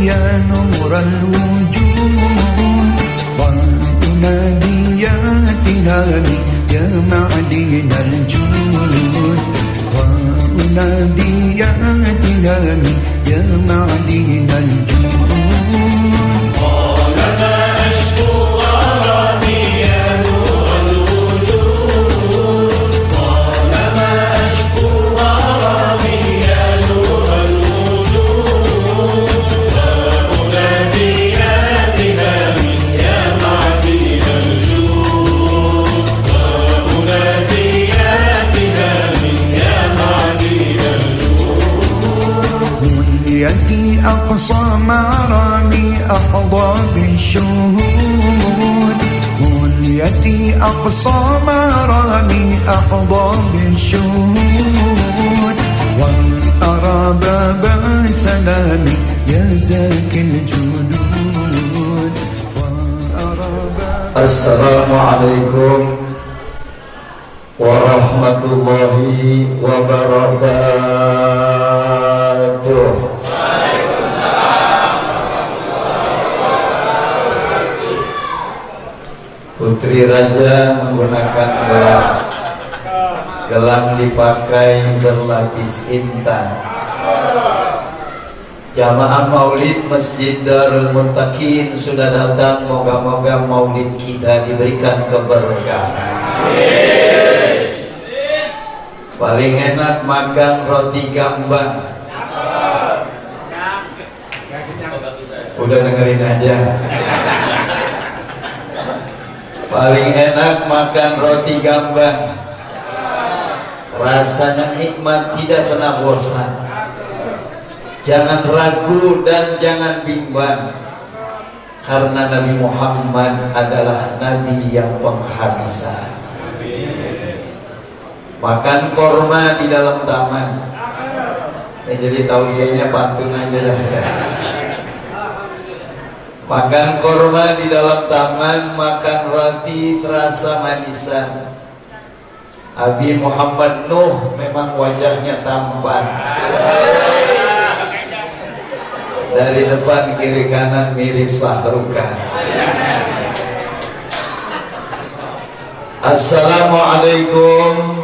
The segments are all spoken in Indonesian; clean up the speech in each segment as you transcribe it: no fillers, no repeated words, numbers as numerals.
يا نور الوجود وأنادي يا تهامي يا معدن الجود وأنادي يا تهامي يا معدن الجود قال ما أشكو غرامي يا نور الوجود قال ما أشكو غرامي يا نور الوجود وأنادي يا تهامي يا معدن الجود وأنادي يا تهامي يا معدن الجود منيتي أقصى مرامي أحظى بالشهود منيتي أقصى مرامي أحظى بالشهود وأرى باب سلامي يا زاكي الجدود وأرى باب Assalamualaikum warahmatullahi wabarakatuh. Putri Raja menggunakan gelang dipakai berlapis intan. Jamaah Maulid Masjid Darul Muttaqin sudah datang. Moga-moga Maulid kita diberikan keberkahan. Paling enak makan roti gambang. Udah dengerin aja. Paling enak makan roti gambang. Rasanya nikmat, tidak pernah bosan. Jangan ragu dan jangan bimbang, karena Nabi Muhammad adalah Nabi yang penghabisan. Makan korma di dalam taman. Jadi tausiahnya pantun aja lah ya. Makan korma di dalam taman, makan roti terasa manisan. Abi Muhammad Nuh memang wajahnya tampan. Dari depan kiri kanan mirip Sahrukan. Assalamualaikum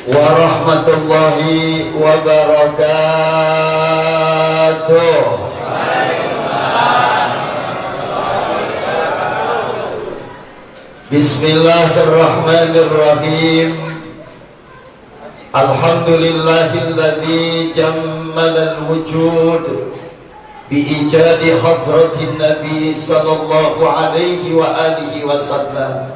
warahmatullahi wabarakatuh. Bismillahirrahmanirrahim. Alhamdulillahilladzi jammalal wujud biijadi hadratin Nabi sallallahu alaihi wa alihi wasallam.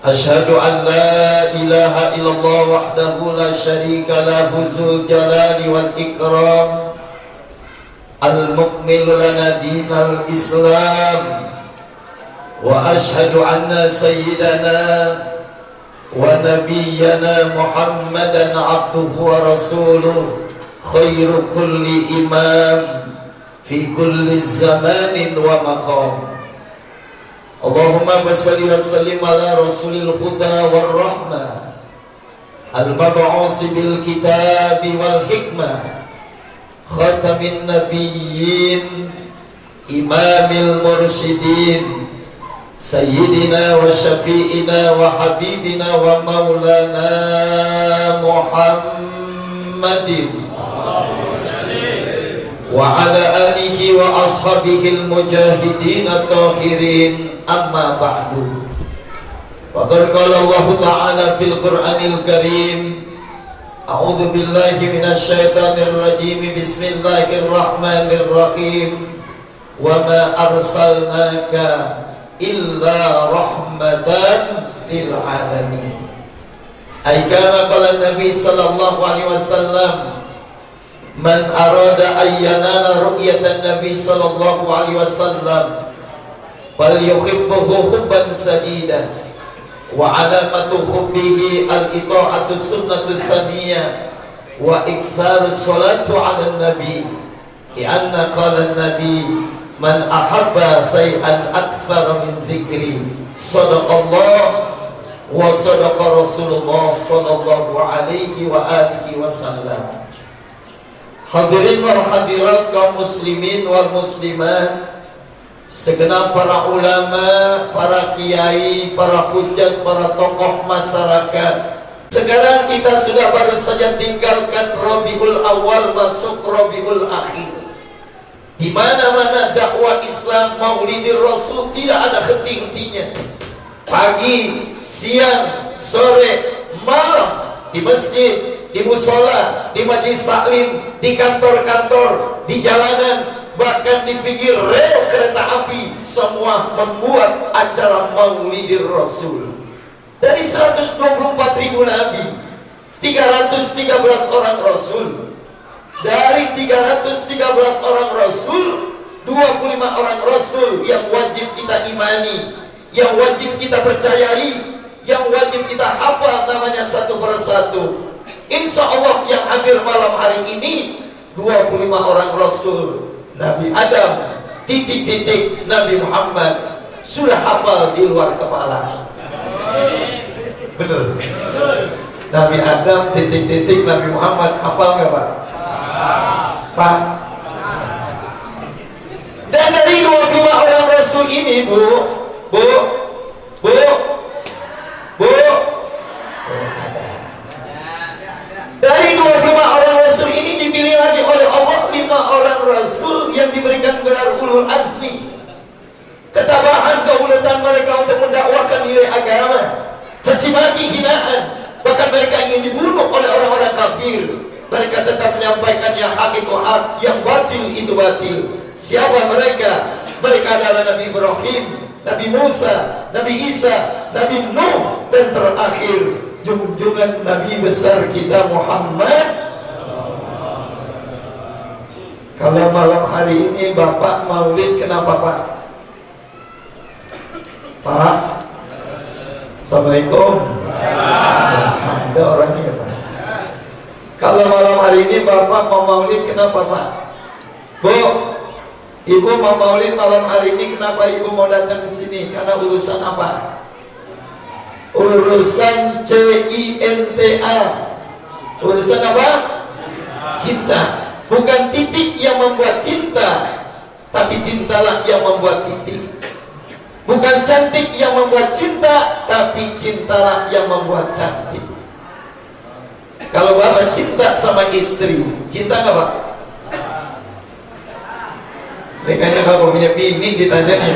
Ashhadu an la ilaha illallah wahdahu la syarika lahu dzul jalali wal ikram al-mukmil lana dinal Islam. Wa ashhadu anna sayyidana wa nabiyyana Muhammadan abduhu wa rasuluh khairu kulli imam fi kulli zamanin wa maqam. Allahumma salli wa sallim ala rasulil huda wal rahmah al-mab'usi bil kitabi wal hikmah khatamin nabiyyin imamil mursyidin sayyidina wa syafi'ina wa habibina wa maulana Muhammadin wa ala alihi wa ashabihi al-mujahidin at-tahirin. Amma ba'du. Wa qala Allah ta'ala fil Qur'anil Karim, a'udzu billahi minasy syaithanir rajim. Bismillahirrahmanirrahim. Wa ma arsalnaka illa rahmatan lil alamin. Ay kama qala Nabi sallallahu alaihi wasallam, man arada ayyanana ru'yatan Nabi sallallahu alaihi wasallam falyuhibbuhu hubban sadidan wa alamatu hubbihi al-ita'atu sunnatu saniyah wa iksaru salatu ala nabi lianna qala nabi man ahabba say'an akthar min zikri sadaqallah wa sadaqa Rasulullah sallallahu alaihi wa alihi wasallam. Hadirin wal hadirat kaum muslimin wal muslimat, segenap para ulama, para kiai, para hujat, para tokoh masyarakat. Sekarang kita sudah baru saja tinggalkan Rabiul Awal masuk Rabiul Akhir. Di mana-mana dakwah Islam Maulidir Rasul tidak ada henti-hentinya. Pagi, siang, sore, malam, di masjid, di musola, di majelis taklim, di kantor-kantor, di jalanan, bahkan di pinggir rel kereta api, semua membuat acara Maulidir Rasul. Dari 124.000 nabi, 313 orang rasul. Dari 313 orang rasul, 25 orang rasul yang wajib kita imani, yang wajib kita percayai, yang wajib kita hafal namanya satu persatu. Insya Allah yang hadir malam hari ini 25 orang rasul. Nabi Adam titik-titik Nabi Muhammad sudah hafal di luar kepala. Betul. Nabi Adam titik-titik Nabi Muhammad hafal nggak Pak? Pak. Dan dari 25 orang rasul ini Bu, dari 25 orang rasul ini dipilih lagi oleh Allah 5 orang rasul yang diberikan gelar ulul azmi. Ketabahan keulatan mereka untuk mendakwakan nilai agama, caci maki, hinaan, bahkan mereka ingin dibunuh oleh orang-orang kafir. Mereka tetap menyampaikan yang hak itu hak, yang batil itu batil. Siapa mereka? Mereka adalah Nabi Ibrahim, Nabi Musa, Nabi Isa, Nabi Nuh, dan terakhir junjungan Nabi besar kita Muhammad. Kalau malam hari ini Bapak maulid, kenapa Pak? Pak, Assalamualaikum. Ada orangnya Pak. Kalau malam hari ini Bapak mau maulid, kenapa Pak? Bu, Ibu mau maulid malam hari ini, kenapa Ibu mau datang ke sini? Karena urusan apa? Urusan cinta. Urusan apa? Cinta. Bukan titik yang membuat tinta, tapi tintalah yang membuat titik. Bukan cantik yang membuat cinta, tapi cintalah yang membuat cantik. Kalau Bapak cinta sama istri, cinta nggak Pak? Makanya kalau punya bini ditanyanya,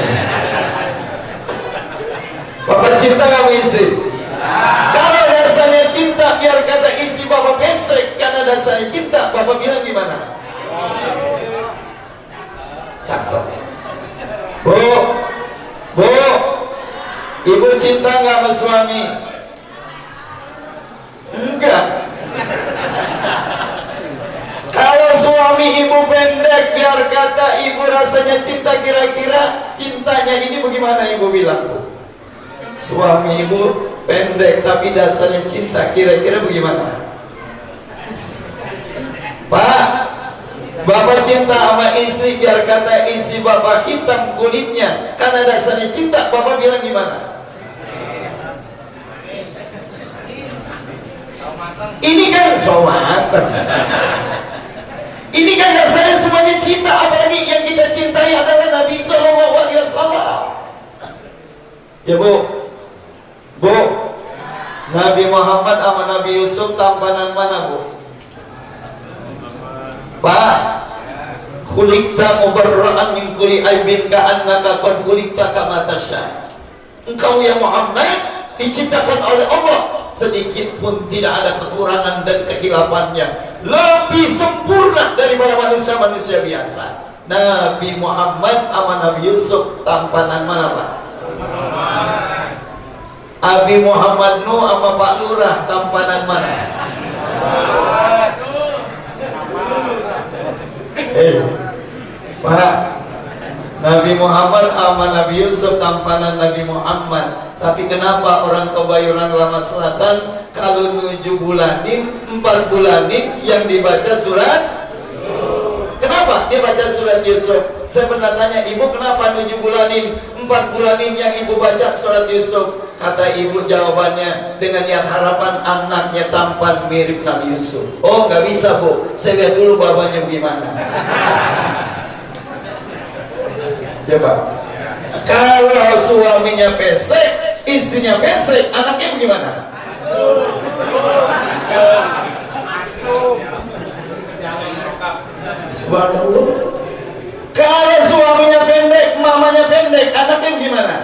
Bapak cinta nggak sama istri? Kalau dasarnya cinta, biar kata istri Bapak pesek. Karena dasarnya cinta, Bapak bilang gimana? Cakep. Bu, Ibu cinta nggak sama suami? Enggak. Kalau suami Ibu pendek, biar kata Ibu rasanya cinta, kira-kira cintanya ini bagaimana Ibu bilang? Suami Ibu pendek tapi dasarnya cinta, kira-kira bagaimana? Pak, Bapak cinta sama istri, biar kata istri Bapak hitam kulitnya karena dasarnya cinta, Bapak bilang gimana? Ini kan somatan. Ini kan dasarnya semuanya cinta, apalagi yang kita cintai adalah Nabi Sallallahu Alaihi Wasallam. Ya Bu, Nabi Muhammad sama Nabi Yusuf tampanan mana Bu? Pak, khuliqta mubarra'an min kulli aibin ka'annaka qad khuliqta kama tasya. Engkau ya Muhammad diciptakan oleh Allah, sedikit pun tidak ada kekurangan dan kehilafannya, lebih sempurna daripada manusia-manusia biasa. Nabi Muhammad sama Nabi Yusuf tampanan mana Pak? Abi Muhammad Nuh sama Pak Lurah tampanan mana? Pak, Nabi Muhammad sama Nabi Yusuf tampanan Nabi Muhammad. Tapi kenapa orang Kebayoran Lama Selatan kalau 7 bulanin, 4 bulanin yang dibaca surat? Kenapa Kenapa? Dia baca surat Yusuf. Saya pernah tanya, ibu kenapa 7 bulanin, 4 bulanin yang ibu baca surat Yusuf? Kata ibu jawabannya dengan niat harapan anaknya tampan mirip Nabi Yusuf. Oh nggak bisa bu, saya lihat dulu bapaknya bagaimana. Coba. Kalau suaminya pesek, istrinya pesek, anaknya bagaimana? Subhanallah. Kalau suaminya pendek, mamanya pendek, anaknya gimana?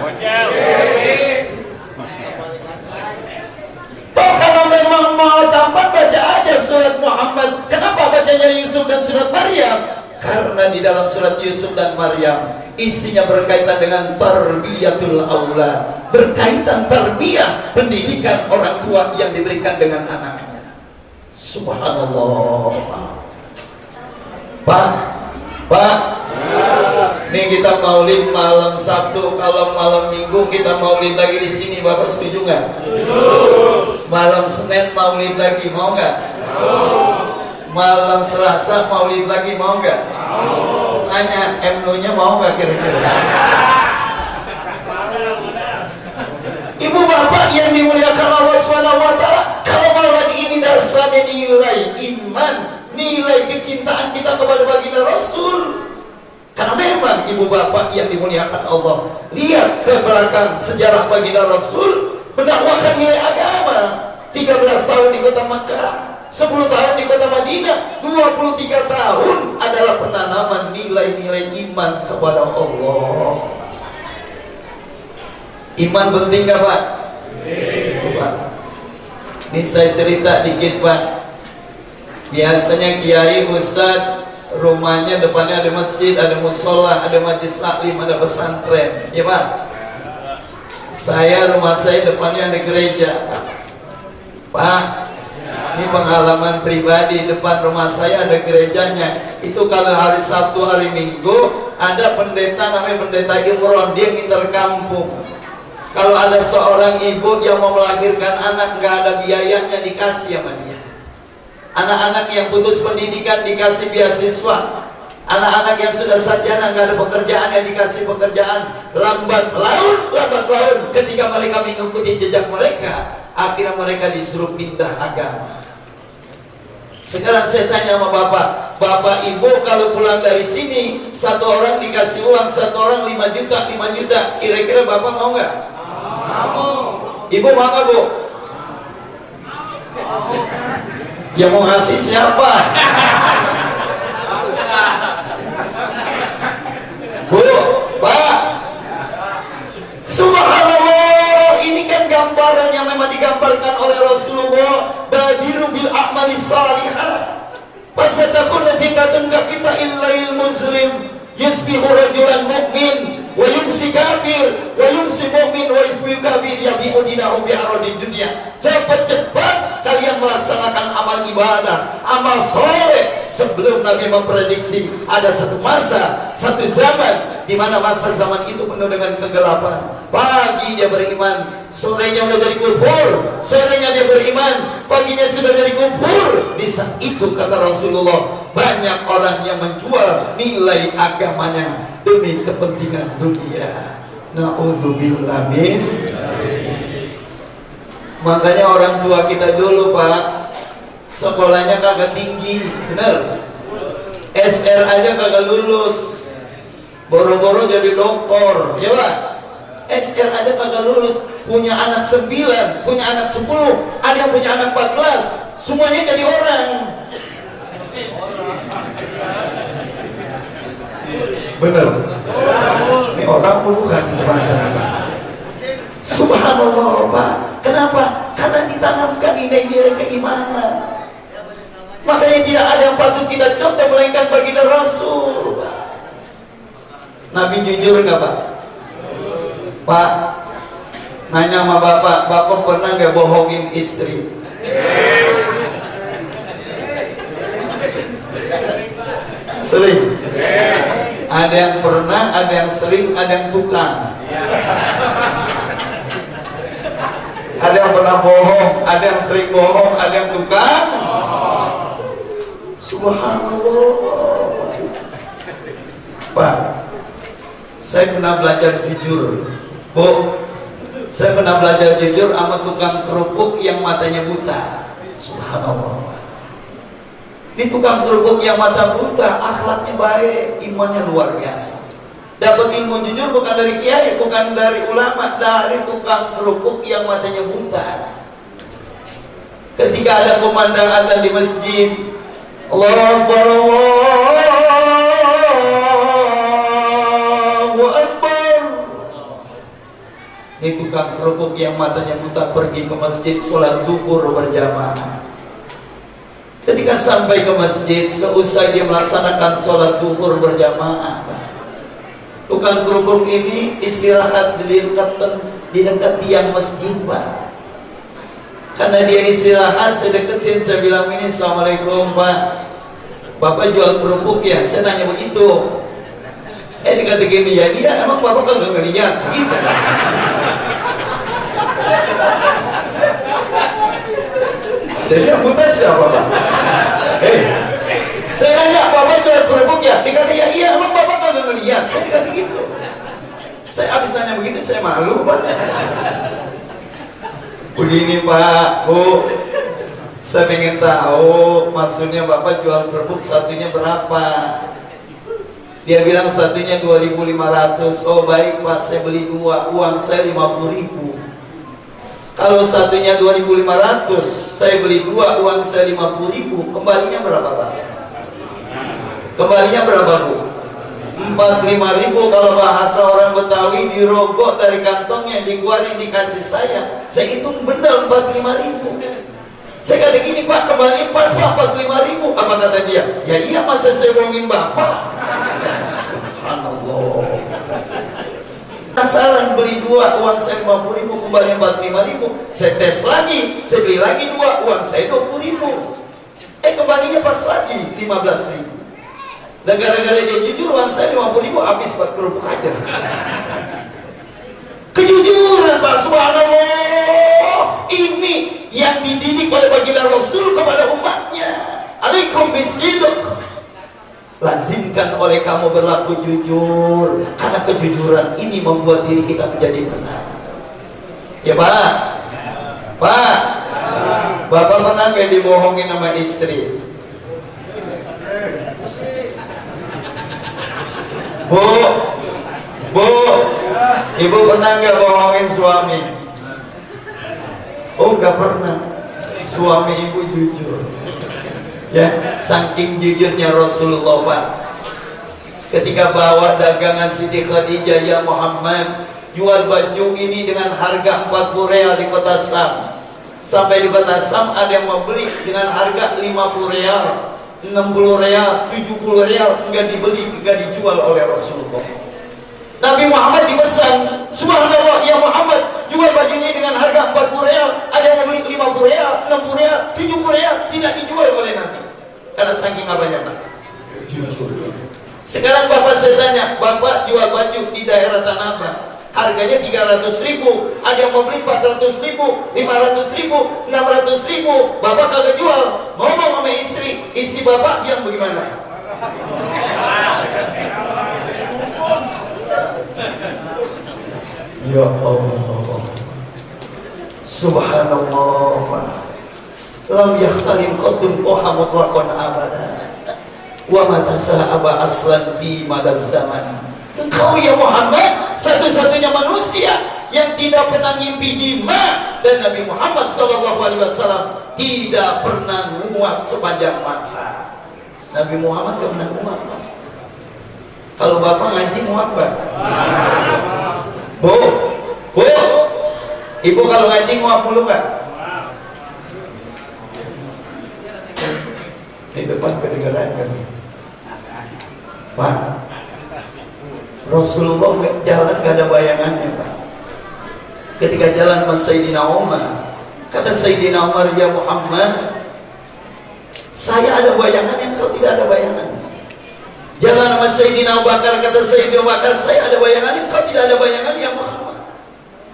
Toh kalau memang mau tampan baca aja surat Muhammad. Kenapa bacanya Yusuf dan surat Maryam? Karena di dalam surat Yusuf dan Maryam isinya berkaitan dengan tarbiyatul aulad, berkaitan tarbiyah, pendidikan orang tua yang diberikan dengan anaknya. Subhanallah. Pak, nih kita maulid malam Sabtu, kalau malam Minggu kita maulid lagi di sini, Bapak setuju nggak? Malam Senin maulid lagi, mau nggak? Malam Selasa maulid lagi, mau nggak? Tanya MNU-nya mau nggak kira-kira? Ibu bapak yang dimuliakan Allah SWT, kalau maulid ini dasarnya nilai iman, nilai kecintaan kita kepada baginda Rasul. Karena memang ibu bapak yang dimuliakan Allah, lihat ke belakang sejarah baginda Rasul mendakwakan nilai agama. 13 tahun di kota Makkah, 10 tahun di kota Madinah, 23 tahun adalah penanaman nilai-nilai iman kepada Allah. Iman penting gak Pak? Pak, ini saya cerita dikit Pak. Biasanya kiai, ustad, rumahnya depannya ada masjid, ada musola, ada majelis taklim, ada pesantren, ya Pak. Rumah saya depannya ada gereja, Pak. Ini pengalaman pribadi, depan rumah saya ada gerejanya. Itu kalau hari Sabtu, hari Minggu ada pendeta namanya pendeta Imron, dia nginter kampung. Kalau ada seorang ibu yang mau melahirkan anak, nggak ada biayanya, dikasih sama dia. Anak-anak yang putus pendidikan dikasih beasiswa. Anak-anak yang sudah sarjana nggak ada pekerjaan yang dikasih pekerjaan. Lambat laun ketika mereka mengikuti jejak mereka, akhirnya mereka disuruh pindah agama. Sekarang saya tanya sama bapak, bapak ibu kalau pulang dari sini, satu orang dikasih uang, satu orang 5 juta, 5 juta, kira-kira bapak mau nggak? Mau. Ibu mau nggak bu? Yang mau ngasih siapa? Bu, Pak, subhanallah, ini kan gambaran yang memang digambarkan oleh Rasulullah. Badiru bil a'mali salihah, fasatakun fitatun kita illal muslim yusbihu rajulan mu'min wa yumsi kafir wa yumsi mu'min wa yusbihu kafir yabi'u dinahu bi'aradid dunya. Cepat-cepat kalian melaksanakan amal ibadah, amal soleh. Sebelum Nabi memprediksi ada satu masa, satu zaman di mana masa zaman itu penuh dengan kegelapan. Pagi dia beriman, sorenya udah jadi kufur. Sorenya dia beriman, paginya sudah jadi kufur. Di saat itu kata Rasulullah, banyak orang yang menjual nilai agamanya demi kepentingan dunia. Na'udzubillah min. Makanya orang tua kita dulu Pak, sekolahnya kagak tinggi, bener. SR aja kagak lulus, boro-boro jadi doktor, ya Pak. SR aja kagak lulus, punya anak 9, punya anak 10, ada yang punya anak 14, semuanya jadi orang. Bener. Ini orang puluhan masyarakat. Subhanallah Pak. Kenapa? Karena ditanamkan nilai-nilai keimanan. Makanya tidak ada yang patut kita contoh melainkan baginda Rasul Pak. Nabi jujur nggak Pak? Pak, nanya sama bapak, bapak pernah nggak bohongin istri? Sering. Ada yang pernah, ada yang sering, ada yang tukang. Ada yang pernah bohong, ada yang sering bohong, ada yang tukang. Subhanallah. Pak, saya pernah belajar jujur. Bu, saya pernah belajar jujur sama tukang kerupuk yang matanya buta. Subhanallah. Ini tukang kerupuk yang mata buta, akhlaknya baik, imannya luar biasa. Dapat ilmu jujur bukan dari kiai, bukan dari ulama, dari tukang kerupuk yang matanya buta. Ketika ada kumandang adzan di masjid, Allahu Akbar, Allahu Akbar. Ini tukang kerupuk yang matanya buta pergi ke masjid sholat zuhur berjamaah. Ketika sampai ke masjid, seusai dia melaksanakan sholat zuhur berjamaah, tukang kerupuk ini istirahat di dekat tiang masjid, Pak. Karena dia istirahat, saya deketin, saya bilang ini, Assalamualaikum Pak, Bapak jual kerupuk ya? Saya nanya begitu. Dikata gini, ya iya, emang Bapak kan gak ngeliat gitu. Jadi yang buta siapa, Pak? Saya nanya, Bapak jual kerupuk ya? Dikata ya iya, emang Bapak kan gak ngeliat? Saya dikata gitu. Saya habis nanya begitu, saya malu, Pak. Begini Pak, Bu, saya ingin tahu maksudnya Bapak jual kerupuk satunya berapa? Dia bilang satunya 2.500. Oh baik Pak, saya beli dua, uang saya 50.000. Kalau satunya 2.500, saya beli dua, uang saya 50.000, kembalinya berapa Pak? Kembalinya berapa Bu? 45.000. Kalau bahasa orang Betawi, dirogok dari kantongnya, dikeluarin dikasih saya hitung benar 45.000. Saya kata gini, Pak, kembali pas 45.000. Apa kata dia? Ya iya, masa saya bohongin Bapak? Subhanallah. Asalan beli dua, uang saya 50.000, kembali 45.000. Saya tes lagi, saya beli lagi dua, uang saya 20.000. Kembalinya pas lagi 15.000. Dan gara-gara dia jujur, uang saya 50.000 habis buat kerupuk aja. Kejujuran, Pak, subhanallah. Ini yang dididik oleh baginda Rasul kepada umatnya. Alaikum bisidq. Lazimkan oleh kamu berlaku jujur, karena kejujuran ini membuat diri kita menjadi tenang. Ya Pak? Pak? Bapak pernah gak dibohongin sama istri? Bu, ibu pernah nggak bohongin suami? Oh, nggak pernah. Suami ibu jujur. Ya, saking jujurnya Rasulullah, Pak. Ketika bawa dagangan Siti Khadijah, ya Muhammad, jual baju ini dengan harga 40 real di kota Sam. Sampai di kota Sam ada yang mau beli dengan harga 50 real. 60 real, 70 real, enggak dibeli, enggak dijual oleh Rasulullah. Nabi Muhammad dipesan, subhanallah, ya Muhammad, jual baju ini dengan harga 40 real, ada yang membeli 50 real, 60 real, 70 real, tidak dijual oleh Nabi. Karena saking apanya, Pak? Jujur. Sekarang Bapak saya tanya, Bapak jual baju di daerah Tanah Abang, harganya 300.000, ada yang mau beli 400.000, 500.000, 600.000, Bapak kagak jual, ngomong sama istri Bapak bilang bagaimana? Ya Allah, subhanallah, lam yahtarim qatun toha mutlaqan abada wa matasa'aba aslan fi madaz zaman. Engkau ya Muhammad satu-satunya manusia yang tidak pernah ngimpi jima, dan Nabi Muhammad SAW tidak pernah nguap sepanjang masa. Nabi Muhammad tidak pernah nguap. Kalau Bapak ngaji nguap, Pak? Bu, Ibu kalau ngaji nguap mulu, Pak? Di depan kedengaran kan? Pak, Rasulullah jalan gak ada bayangannya, Pak. Ketika jalan sama Sayyidina Umar, kata Sayyidina Umar, ya Muhammad, saya ada bayangan yang kau tidak ada bayangan. Jalan sama Sayyidina Abu Bakar, kata Sayyidina Abu Bakar, saya ada bayangan yang kau tidak ada bayangan, ya Muhammad.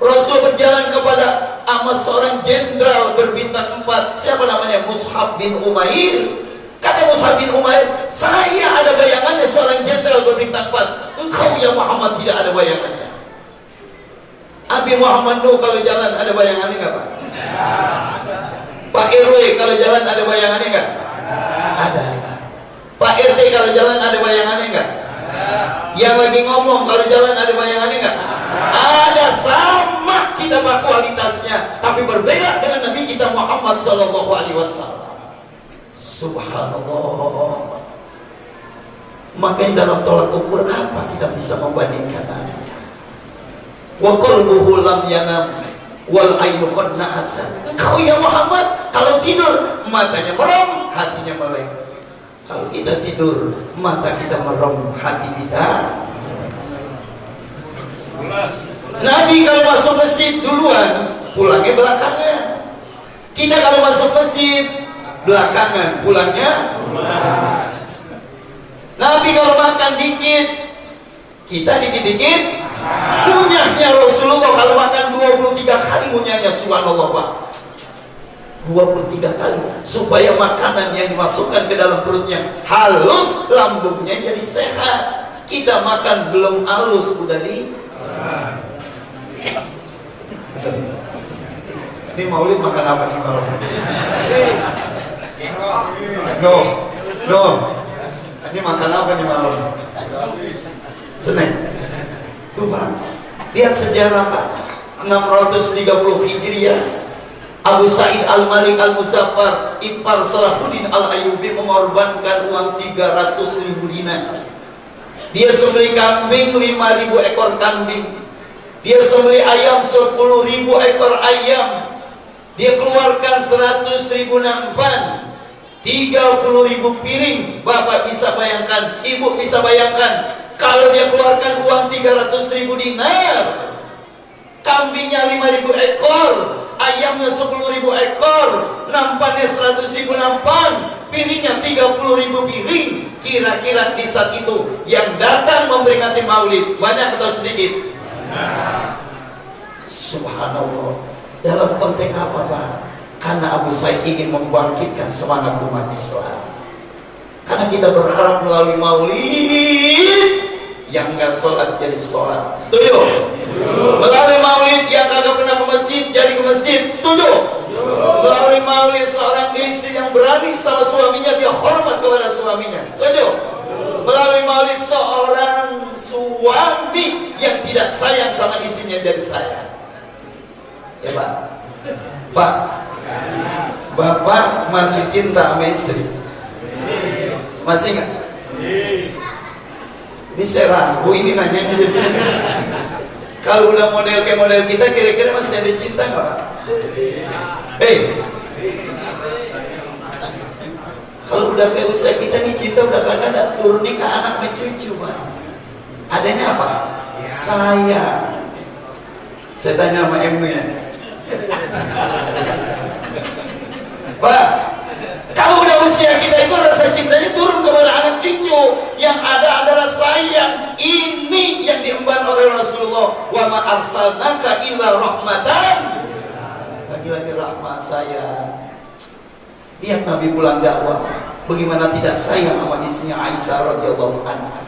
Rasul berjalan kepada sama seorang jenderal berbintang 4, siapa namanya? Mus'ab bin Umair. Kata Mus'ab bin Umair, saya ada bayangannya seorang jenderal berbintang 4. Engkau ya Muhammad tidak ada bayangannya. Abi Muhammad Nuh kalau jalan ada bayangannya nggak Pak? Pak RW kalau jalan ada bayangannya nggak? Ada. Pak RT kalau jalan ada bayangannya nggak? Yang lagi ngomong kalau jalan ada bayangannya nggak? Ada, sama kita Pak kualitasnya, tapi berbeda dengan Nabi kita Muhammad Sallallahu Alaihi Wasallam. Subhanallah. Makanya dalam tolak ukur apa kita bisa membandingkan Nabi? Wa qalbuhu lam yanam wal ainu qad na'asa. Engkau ya Muhammad kalau tidur matanya merem, hatinya melek. Kalau kita tidur mata kita merem, hati kita. Nabi kalau masuk masjid duluan, pulangnya belakangan. Kita kalau masuk masjid belakangan, pulangnya. Nabi kalau makan dikit, kita dikit-dikit. Ngunyahnya Rasulullah kalau makan 23 kali ngunyahnya, subhanallah Pak. 23 kali supaya makanan yang dimasukkan ke dalam perutnya halus, lambungnya jadi sehat. Kita makan belum halus udah di. Ini Maulid makan apa nih malam? No. Ini makan apa nih malam? Senin. Tuh Pak, lihat sejarah Pak. 630 Hijriah, Abu Sa'id Al-Malik Al-Muzaffar Ipar Salahuddin Al-Ayyubi mengorbankan uang 300.000 dinar. Dia sembelih kambing 5.000 ekor kambing. Dia sembelih ayam 10.000 ekor ayam. Dia keluarkan 100.000 nampan, 30.000 piring. Bapak bisa bayangkan, ibu bisa bayangkan, kalau dia keluarkan uang 300.000 dinar, kambingnya 5.000 ekor, ayamnya 10.000 ekor, nampannya 100.000 nampan, piringnya 30.000 piring. Kira-kira di saat itu yang datang memperingati Maulid banyak atau sedikit? Subhanallah. Dalam konteks apa Pak? Karena Abu Sa'id ingin membangkitkan semangat umat Islam. Karena kita berharap melalui Maulid yang nggak sholat jadi sholat. Setuju? Melalui Maulid yang kagak pernah ke masjid jadi ke masjid. Setuju? Melalui Maulid seorang istri yang berani sama suaminya, dia hormat kepada suaminya. Setuju? Melalui Maulid seorang suami yang tidak sayang sama istrinya jadi sayang. Ya Pak? Pak, Bapak masih cinta sama istri? Masih nggak? Ini saya ragu ini nanya. Kalau udah model kayak model kita, kira-kira masih ada cinta nggak Pak? Kalau udah kayak usia kita nih, cinta udah kagak ada, turunnya ke anak mencucu Pak. Adanya apa? Saya tanya sama MU ya, Pak, kalau udah usia kita itu rasa cintanya turun kepada anak cucu, yang ada adalah sayang. Ini yang diemban oleh Rasulullah, wa ma arsalnaka illa rahmatan. Lagi-lagi rahmat saya. Lihat Nabi pulang dakwah, bagaimana tidak sayang sama istrinya Aisyah radhiyallahu anha.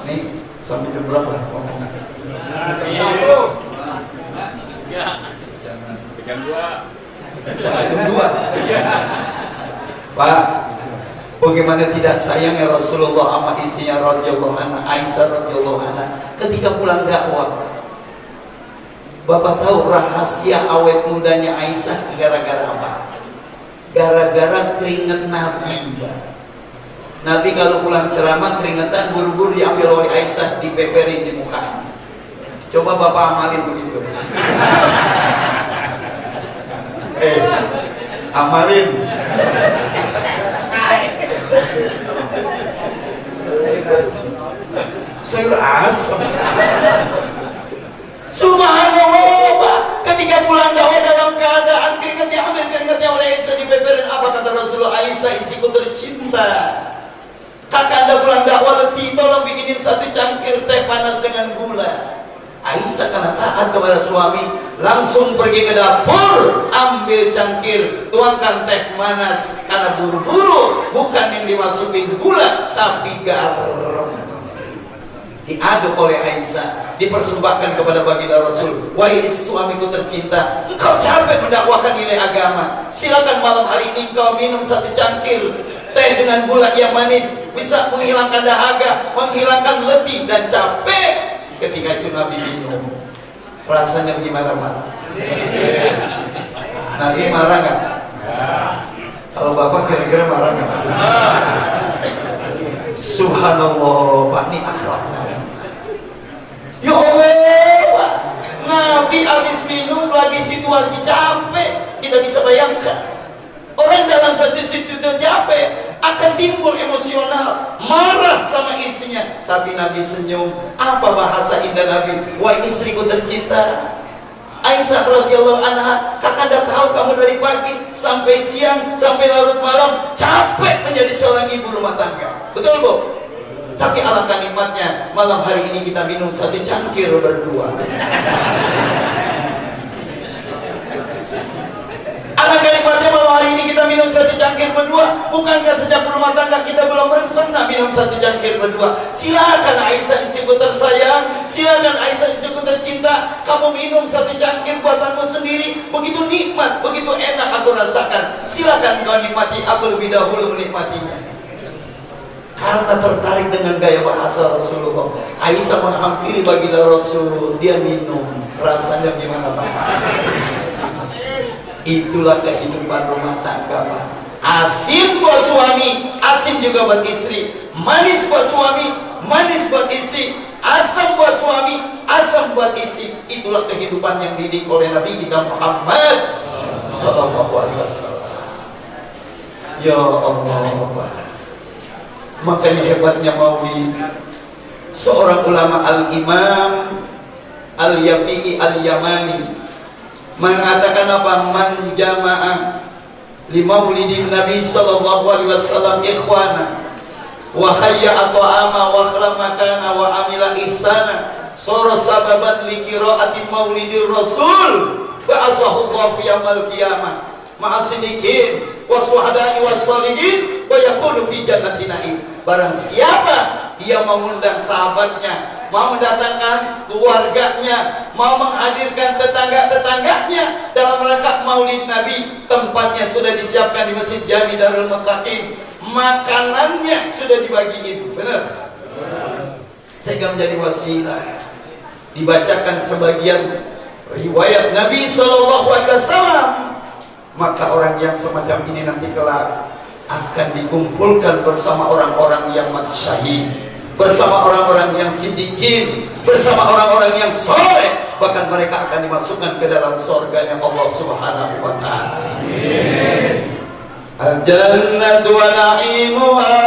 Nih, sampai jam berapa ngomong? Jam 2. Sampai jam 2. Pak, bagaimana tidak sayangnya Rasulullah sama istrinya radhiyallahu anha, Aisyah radhiyallahu anha ketika pulang dakwah. Bapak tahu rahasia awet mudanya Aisyah gara-gara apa? Gara-gara keringet Nabi. Nabi kalau pulang ceramah keringetan, buru-buru diambil oleh Aisyah, dipeperin di mukanya. Coba Bapak amalin begitu. Amalin. Saya asam. Subhanallah Pak, ketika pulang dakwah dalam keadaan keringatnya oleh Aisyah dipeperin, apa kata Rasulullah? Aisyah, istriku tercinta, kakak Anda pulang dakwah letih, tolong bikinin 1 cangkir teh panas dengan gula. Aisyah karena taat kepada suami langsung pergi ke dapur, ambil cangkir, tuangkan teh manas karena buru-buru, bukan yang dimasukin gula tapi garam. Diaduk oleh Aisyah, dipersembahkan kepada baginda Rasul. Wahai suamiku tercinta, engkau capek mendakwakan nilai agama, silakan malam hari ini engkau minum satu cangkir teh dengan gula yang manis, bisa menghilangkan dahaga, menghilangkan letih dan capek. Ketika itu Nabi minum, rasanya gimana Pak? Nabi marah nggak? Kalau Bapak kira-kira marah nggak? Subhanallah, Pak, ini akhlaknya. Ya Allah, Pak, Nabi habis minum lagi situasi capek, kita bisa bayangkan. Orang dalam satu situasi capek akan timbul emosional, marah sama istrinya. Tapi Nabi senyum. Apa bahasa indah Nabi? Wahai istriku tercinta, Aisyah radhiyallahu anha, kakak dah tahu kamu dari pagi sampai siang sampai larut malam capek menjadi seorang ibu rumah tangga. Betul Bu? Tapi alangkah nikmatnya malam hari ini kita minum satu cangkir berdua. Alangkah nikmatnya malam hari ini kita minum satu cangkir berdua. Bukankah sejak berumah tangga kita belum pernah minum satu cangkir berdua? Silakan Aisyah istriku tersayang, silakan Aisyah istriku tercinta, kamu minum satu cangkir buatanmu sendiri. Begitu nikmat, begitu enak aku rasakan. Silakan kau nikmati, aku lebih dahulu menikmatinya. Karena tertarik dengan gaya bahasa Rasulullah, Aisyah menghampiri baginda Rasul, dia minum. Rasanya gimana Pak? Itulah kehidupan rumah tangga Pak. Asin buat suami, asin juga buat istri. Manis buat suami, manis buat istri. Asam buat suami, asam buat istri. Itulah kehidupan yang dididik oleh Nabi kita Muhammad sallallahu alaihi wasallam. Ya Allah Pak. Makanya hebatnya Maulid. Seorang ulama Al-Imam Al-Yafi'i Al-Yamani mengatakan apa? Man jama'a li maulidin Nabi sallallahu alaihi wasallam ikhwana wa hayya ta'ama wa khalamakana wa amila ihsana sura sababan li qiraati maulidir rasul ba'asahu Allah yaumil qiyamah ma'asidikin wa suhada'i was salihin wa yakunu fi jannatin na'im. Barang siapa dia mengundang sahabatnya, mau mendatangkan keluarganya, mau menghadirkan tetangga-tetangganya dalam rangka maulid Nabi, tempatnya sudah disiapkan di Masjid Jami Darul Muttaqin, makanannya sudah dibagiin. Benar? Sehingga menjadi wasilah dibacakan sebagian riwayat Nabi sallallahu alaihi wasallam, maka orang yang semacam ini nanti kelak akan dikumpulkan bersama orang-orang yang mati syahid, bersama orang-orang yang siddiqin, bersama orang-orang yang soleh, bahkan mereka akan dimasukkan ke dalam surganya Allah Subhanahu wa taala. Al-jannatu wa na'imuha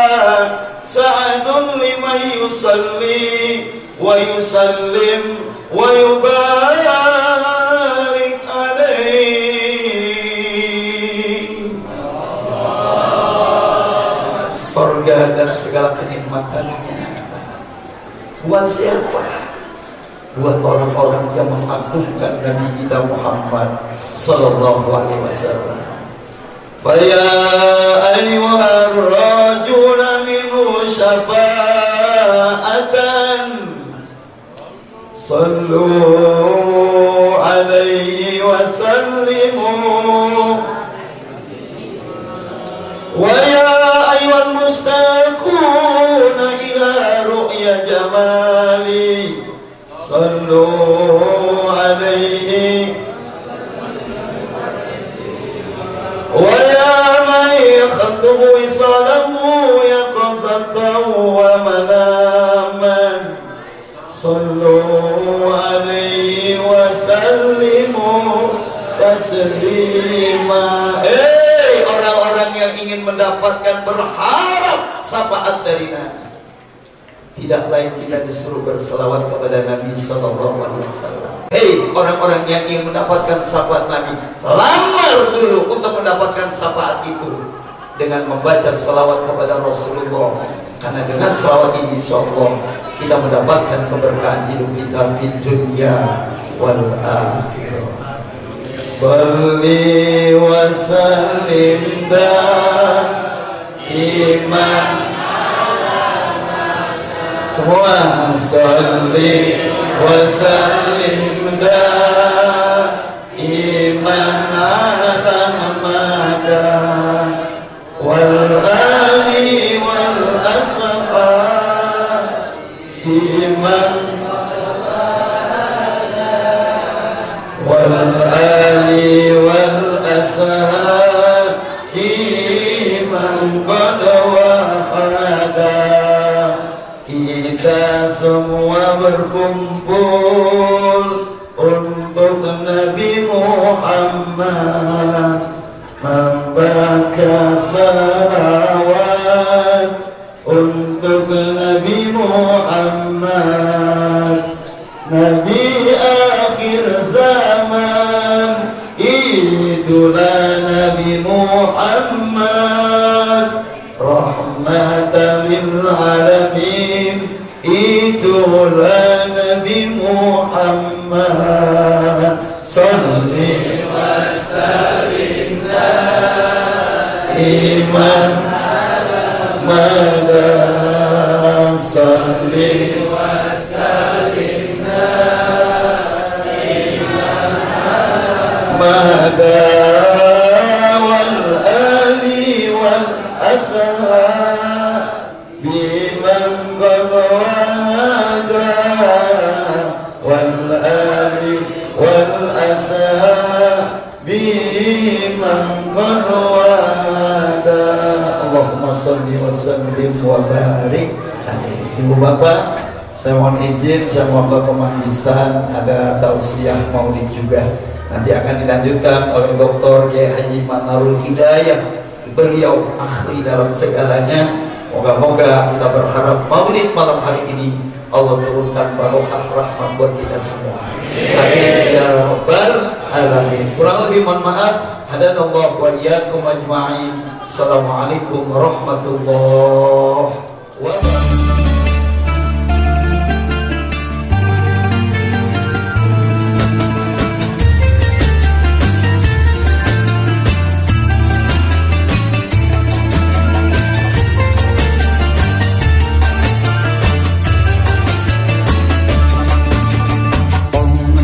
sa'adun liman yusalli wa yusallim wa yubarik alaihi. Surga dan segala kenikmatannya buat siapa? Buat orang-orang yang mengagungkan Nabi kita Muhammad sallallahu alaihi wasallam. Fa ya ayyuhar rajul minhu syafa'atan sallu alaihi wa sallimu wa ya ayyuhal mustaquna ila ru'ya jamali sallu alaihi wa ya man yakhtubu wisalahu yaqzatan wa manaman sallu alaihi wa sallimu taslima. Orang-orang yang ingin mendapatkan, berharap syafaat dari Nabi, tidak lain kita disuruh berselawat kepada Nabi sallallahu alaihi wasallam. Hei orang-orang yang ingin mendapatkan syafaat Nabi, lamar dulu untuk mendapatkan syafaat itu dengan membaca selawat kepada Rasulullah. Karena dengan selawat ini insyaallah kita mendapatkan keberkahan hidup kita di dunia wal akhirah. Salli wa sallim daiman. Semua salli wa sallim daiman ala Muhammad wal ali wal ashab iman wal ali wal ashab iman qad wa'ada. Kita semua berkumpul untuk Nabi Muhammad, membaca salawat untuk Nabi Muhammad, Nabi akhir zaman. Itulah Nabi Muhammad, rahmatan lil alamin. Itulah Nabi Muhammad, salli wa sallim daiman mada, salli wa sallim daiman mada wal ali wal ashab biman qad wa'ada wal ali wal ashab biman qad wa'ada. Allahumma shalli wa sallim wa barik. Ibu bapak, saya mohon izin, saya mohon kemanisan, ada tausiah maulid juga nanti akan dilanjutkan oleh Dr. Kiai Haji Manarul Hidayah. Beliau ahli dalam segalanya. Moga-moga kita berharap maulid malam hari ini Allah turunkan barokah rahmat buat kita semua. Amin ya rabbal alamin. Kurang lebih mohon maaf. Hadanallahu wa iyyakum ajma'in. Assalamualaikum warahmatullahi wabarakatuh.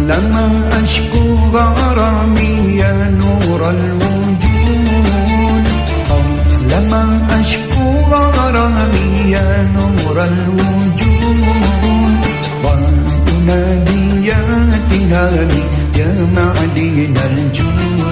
لما أشكو غرامي يا نور الوجود، لما أشكو غرامي يا نور الوجود، وأنادي يا تهامي يا معدن الجود.